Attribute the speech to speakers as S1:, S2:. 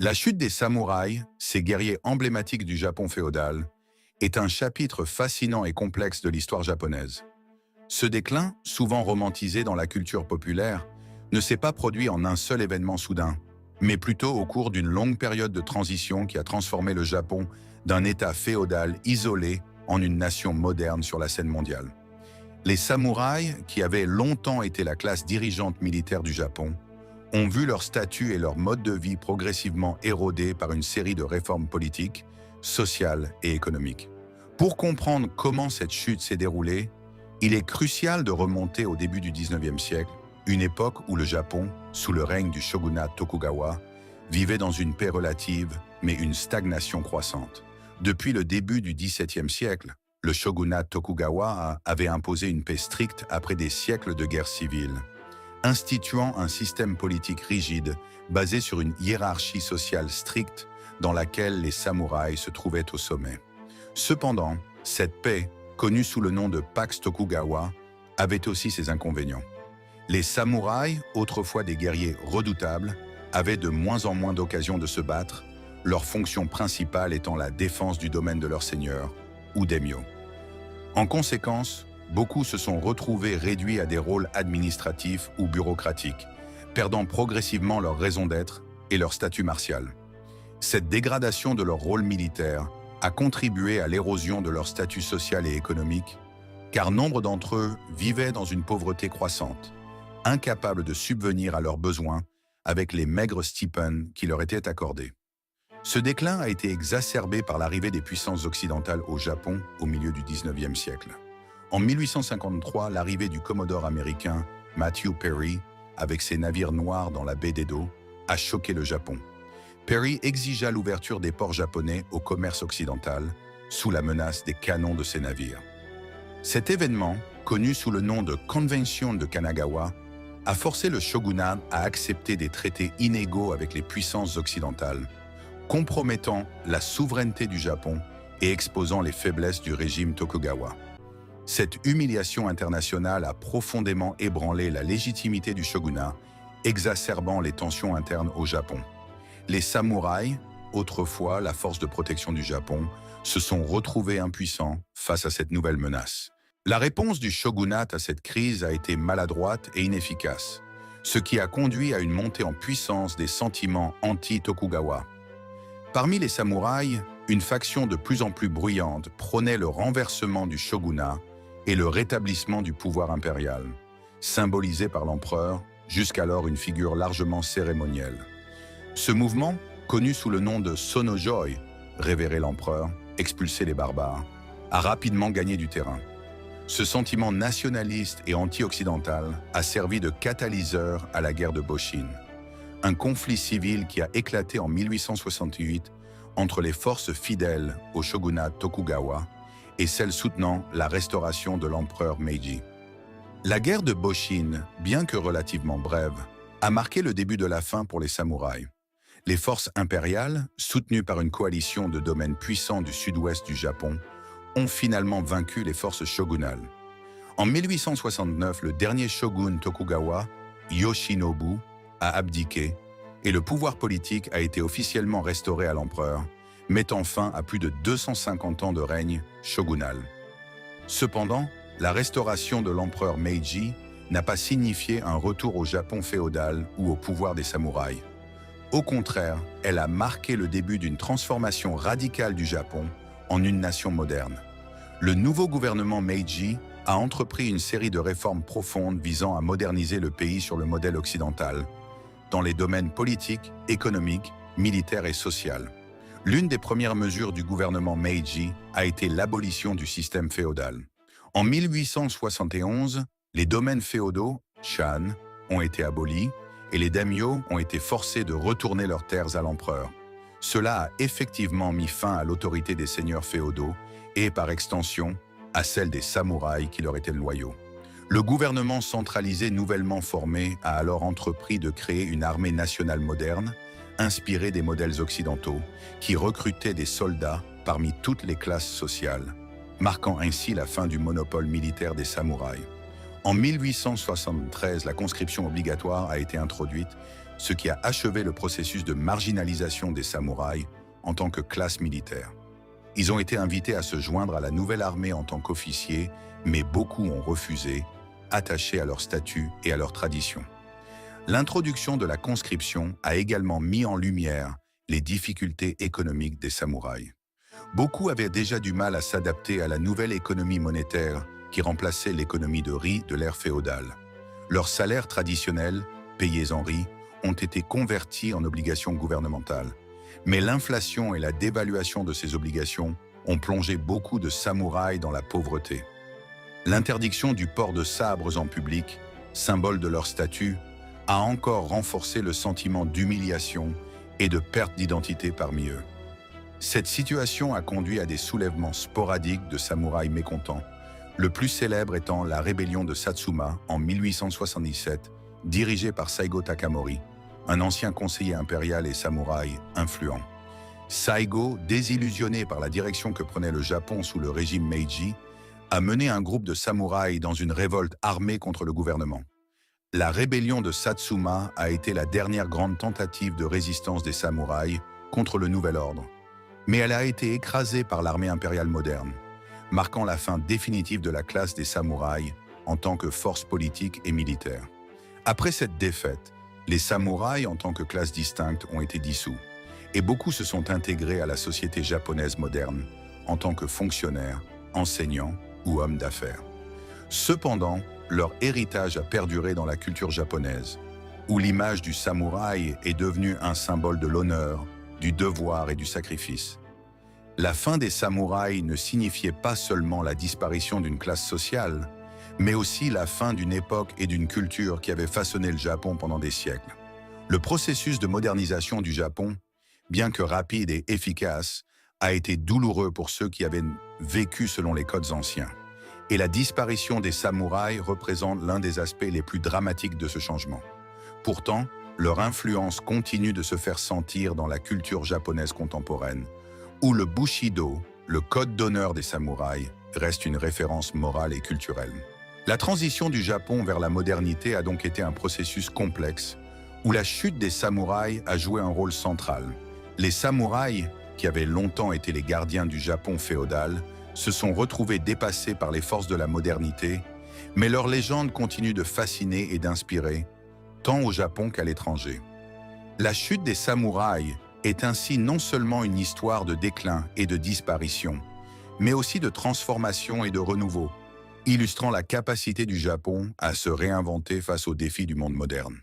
S1: La chute des samouraïs, ces guerriers emblématiques du Japon féodal, est un chapitre fascinant et complexe de l'histoire japonaise. Ce déclin, souvent romantisé dans la culture populaire, ne s'est pas produit en un seul événement soudain, mais plutôt au cours d'une longue période de transition qui a transformé le Japon d'un État féodal isolé en une nation moderne sur la scène mondiale. Les samouraïs, qui avaient longtemps été la classe dirigeante militaire du Japon, ont vu leur statut et leur mode de vie progressivement érodés par une série de réformes politiques, sociales et économiques. Pour comprendre comment cette chute s'est déroulée, il est crucial de remonter au début du XIXe siècle, une époque où le Japon, sous le règne du shogunat Tokugawa, vivait dans une paix relative, mais une stagnation croissante. Depuis le début du XVIIe siècle, le shogunat Tokugawa avait imposé une paix stricte après des siècles de guerre civile, instituant un système politique rigide basé sur une hiérarchie sociale stricte dans laquelle les samouraïs se trouvaient au sommet. Cependant, cette paix, connue sous le nom de Pax Tokugawa, avait aussi ses inconvénients. Les samouraïs, autrefois des guerriers redoutables, avaient de moins en moins d'occasions de se battre, leur fonction principale étant la défense du domaine de leur seigneur, ou daimyo. En conséquence, beaucoup se sont retrouvés réduits à des rôles administratifs ou bureaucratiques, perdant progressivement leur raison d'être et leur statut martial. Cette dégradation de leur rôle militaire a contribué à l'érosion de leur statut social et économique, car nombre d'entre eux vivaient dans une pauvreté croissante, incapables de subvenir à leurs besoins avec les maigres stipends qui leur étaient accordés. Ce déclin a été exacerbé par l'arrivée des puissances occidentales au Japon au milieu du XIXe siècle. En 1853, l'arrivée du commodore américain Matthew Perry, avec ses navires noirs dans la baie d'Edo, a choqué le Japon. Perry exigea l'ouverture des ports japonais au commerce occidental, sous la menace des canons de ses navires. Cet événement, connu sous le nom de Convention de Kanagawa, a forcé le shogunat à accepter des traités inégaux avec les puissances occidentales, compromettant la souveraineté du Japon et exposant les faiblesses du régime Tokugawa. Cette humiliation internationale a profondément ébranlé la légitimité du shogunat, exacerbant les tensions internes au Japon. Les samouraïs, autrefois la force de protection du Japon, se sont retrouvés impuissants face à cette nouvelle menace. La réponse du shogunat à cette crise a été maladroite et inefficace, ce qui a conduit à une montée en puissance des sentiments anti-Tokugawa. Parmi les samouraïs, une faction de plus en plus bruyante prônait le renversement du shogunat et le rétablissement du pouvoir impérial, symbolisé par l'empereur, jusqu'alors une figure largement cérémonielle. Ce mouvement, connu sous le nom de Sonojoi, révérer l'empereur, expulser les barbares, a rapidement gagné du terrain. Ce sentiment nationaliste et anti-occidental a servi de catalyseur à la guerre de Boshin, un conflit civil qui a éclaté en 1868 entre les forces fidèles au shogunat Tokugawa et celles soutenant la restauration de l'empereur Meiji. La guerre de Boshin, bien que relativement brève, a marqué le début de la fin pour les samouraïs. Les forces impériales, soutenues par une coalition de domaines puissants du sud-ouest du Japon, ont finalement vaincu les forces shogunales. En 1869, le dernier shogun Tokugawa, Yoshinobu, a abdiqué et le pouvoir politique a été officiellement restauré à l'empereur, mettant fin à plus de 250 ans de règne shogunal. Cependant, la restauration de l'empereur Meiji n'a pas signifié un retour au Japon féodal ou au pouvoir des samouraïs. Au contraire, elle a marqué le début d'une transformation radicale du Japon en une nation moderne. Le nouveau gouvernement Meiji a entrepris une série de réformes profondes visant à moderniser le pays sur le modèle occidental, dans les domaines politiques, économiques, militaires et sociaux. L'une des premières mesures du gouvernement Meiji a été l'abolition du système féodal. En 1871, les domaines féodaux, shan, ont été abolis et les daimyo ont été forcés de retourner leurs terres à l'empereur. Cela a effectivement mis fin à l'autorité des seigneurs féodaux et, par extension, à celle des samouraïs qui leur étaient loyaux. Le gouvernement centralisé nouvellement formé a alors entrepris de créer une armée nationale moderne, inspirée des modèles occidentaux, qui recrutait des soldats parmi toutes les classes sociales, marquant ainsi la fin du monopole militaire des samouraïs. En 1873, la conscription obligatoire a été introduite, ce qui a achevé le processus de marginalisation des samouraïs en tant que classe militaire. Ils ont été invités à se joindre à la nouvelle armée en tant qu'officiers, mais beaucoup ont refusé, attachés à leur statut et à leur tradition. L'introduction de la conscription a également mis en lumière les difficultés économiques des samouraïs. Beaucoup avaient déjà du mal à s'adapter à la nouvelle économie monétaire qui remplaçait l'économie de riz de l'ère féodale. Leurs salaires traditionnels, payés en riz, ont été convertis en obligations gouvernementales. Mais l'inflation et la dévaluation de ces obligations ont plongé beaucoup de samouraïs dans la pauvreté. L'interdiction du port de sabres en public, symbole de leur statut, a encore renforcé le sentiment d'humiliation et de perte d'identité parmi eux. Cette situation a conduit à des soulèvements sporadiques de samouraïs mécontents, le plus célèbre étant la rébellion de Satsuma en 1877, dirigée par Saigo Takamori, un ancien conseiller impérial et samouraï influent. Saigo, désillusionné par la direction que prenait le Japon sous le régime Meiji, a mené un groupe de samouraïs dans une révolte armée contre le gouvernement. La rébellion de Satsuma a été la dernière grande tentative de résistance des samouraïs contre le nouvel ordre, mais elle a été écrasée par l'armée impériale moderne, marquant la fin définitive de la classe des samouraïs en tant que force politique et militaire. Après cette défaite, les samouraïs en tant que classe distincte ont été dissous, et beaucoup se sont intégrés à la société japonaise moderne en tant que fonctionnaires, enseignants ou hommes d'affaires. Cependant, leur héritage a perduré dans la culture japonaise, où l'image du samouraï est devenue un symbole de l'honneur, du devoir et du sacrifice. La fin des samouraïs ne signifiait pas seulement la disparition d'une classe sociale, mais aussi la fin d'une époque et d'une culture qui avaient façonné le Japon pendant des siècles. Le processus de modernisation du Japon, bien que rapide et efficace, a été douloureux pour ceux qui avaient vécu selon les codes anciens. Et la disparition des samouraïs représente l'un des aspects les plus dramatiques de ce changement. Pourtant, leur influence continue de se faire sentir dans la culture japonaise contemporaine, où le Bushido, le code d'honneur des samouraïs, reste une référence morale et culturelle. La transition du Japon vers la modernité a donc été un processus complexe, où la chute des samouraïs a joué un rôle central. Les samouraïs, qui avaient longtemps été les gardiens du Japon féodal, se sont retrouvés dépassés par les forces de la modernité, mais leur légende continue de fasciner et d'inspirer, tant au Japon qu'à l'étranger. La chute des samouraïs est ainsi non seulement une histoire de déclin et de disparition, mais aussi de transformation et de renouveau, illustrant la capacité du Japon à se réinventer face aux défis du monde moderne.